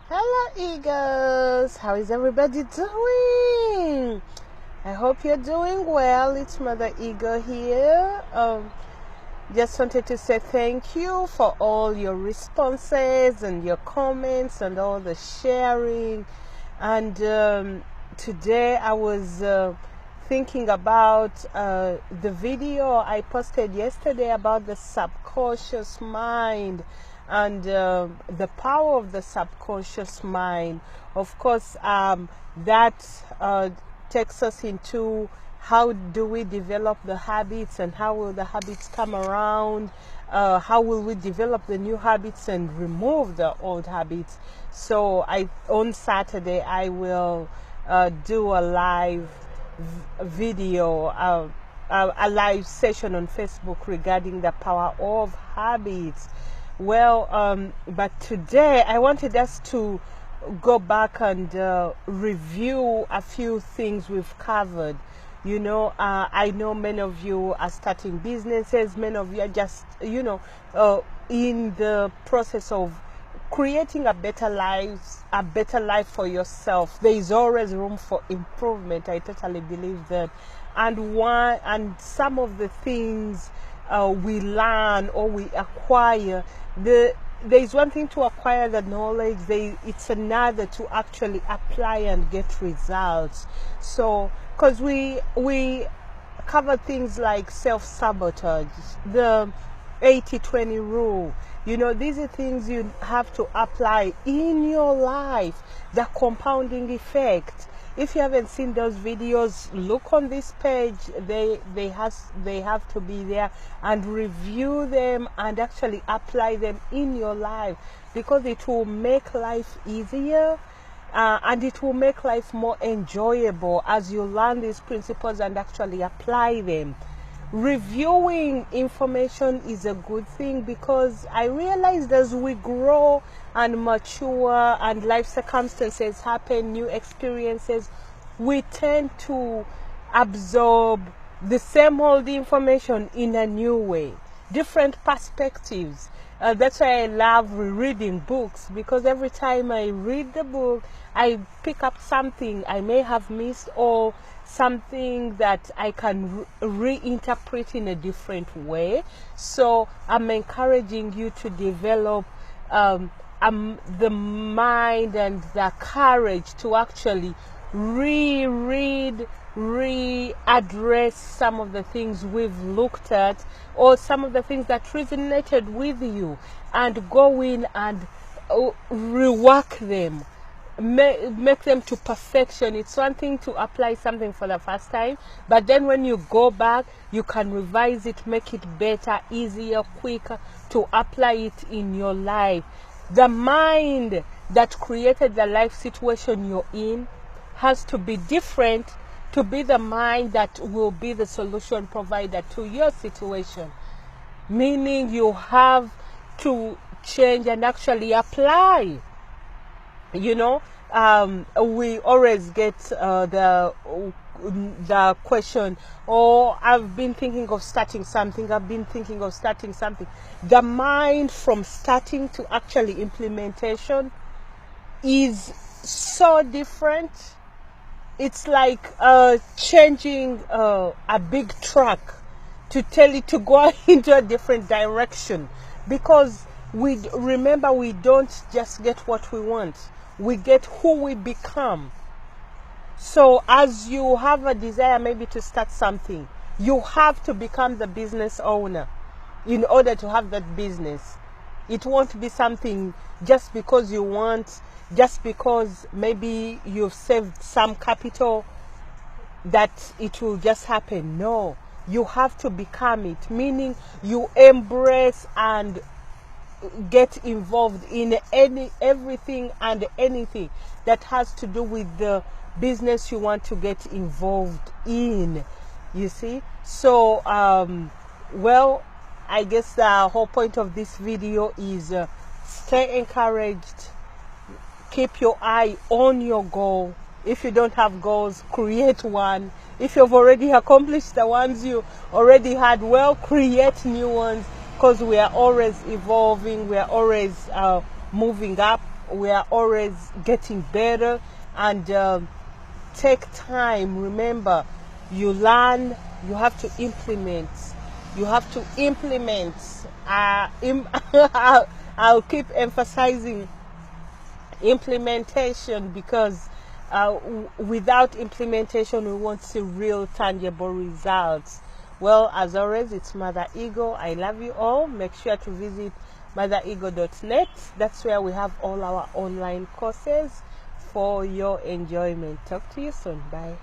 Hello, Eagles. How is everybody doing? I hope you're doing well. It's Mother Eagle here. Just wanted to say thank you for all your responses and your comments and all the sharing. And today I was thinking about the video I posted yesterday about the subconscious mind and the power of the subconscious mind. Of course, that takes us into how do we develop the habits and how will the habits come around, how will we develop the new habits and remove the old habits. So on Saturday I will do a live video, a live session on Facebook regarding the power of habits. Well, but today I wanted us to go back and review a few things we've covered. You know, I know many of you are starting businesses. Many of you are just, in the process of creating a better life for yourself. There is always room for improvement. I totally believe that. And some of the things we learn or we acquire, there is one thing to acquire the knowledge, it's another to actually apply and get results. So because we cover things like self-sabotage, the 80-20 rule. You know, these are things you have to apply in your life. The compounding effect. If you haven't seen those videos, look on this page. They have to be there, and review them and actually apply them in your life, because it will make life easier. And it will make life more enjoyable as you learn these principles and actually apply them. Reviewing information is a good thing, because I realized as we grow and mature and life circumstances happen, new experiences, we tend to absorb the same old information in a new way, different perspectives. That's why I love reading books, because every time I read the book, I pick up something I may have missed, or something that I can reinterpret in a different way. So I'm encouraging you to develop the mind and the courage to actually reread, readdress some of the things we've looked at, or some of the things that resonated with you, and go in and rework them, make them to perfection. It's one thing to apply something for the first time, but then when you go back, you can revise it, make it better, easier, quicker to apply it in your life. The mind that created the life situation you're in has to be different to be the mind that will be the solution provider to your situation. Meaning you have to change and actually apply. You know, we always get the question, oh, I've been thinking of starting something. The mind from starting to actually implementation is so different. It's like changing a big truck to tell it to go into a different direction, because we don't just get what we want, we get who we become. So as you have a desire maybe to start something, you have to become the business owner in order to have that business. It won't be something just because you want, just because maybe you've saved some capital, that it will just happen. No, you have to become it, meaning you embrace and get involved in everything and anything that has to do with the business you want to get involved in, you see. So well, I guess the whole point of this video is stay encouraged, keep your eye on your goal. If you don't have goals, create one. If you've already accomplished the ones you already had, well, create new ones, because we are always evolving, we are always moving up. we are always getting better. And take time. Remember, you learn, you have to implement. You have to implement. I'll keep emphasizing implementation, because without implementation we won't see real tangible results. Well, as always, it's Mother Ego. I love you all. Make sure to visit motherego.net. That's where we have all our online courses for your enjoyment. Talk to you soon. Bye.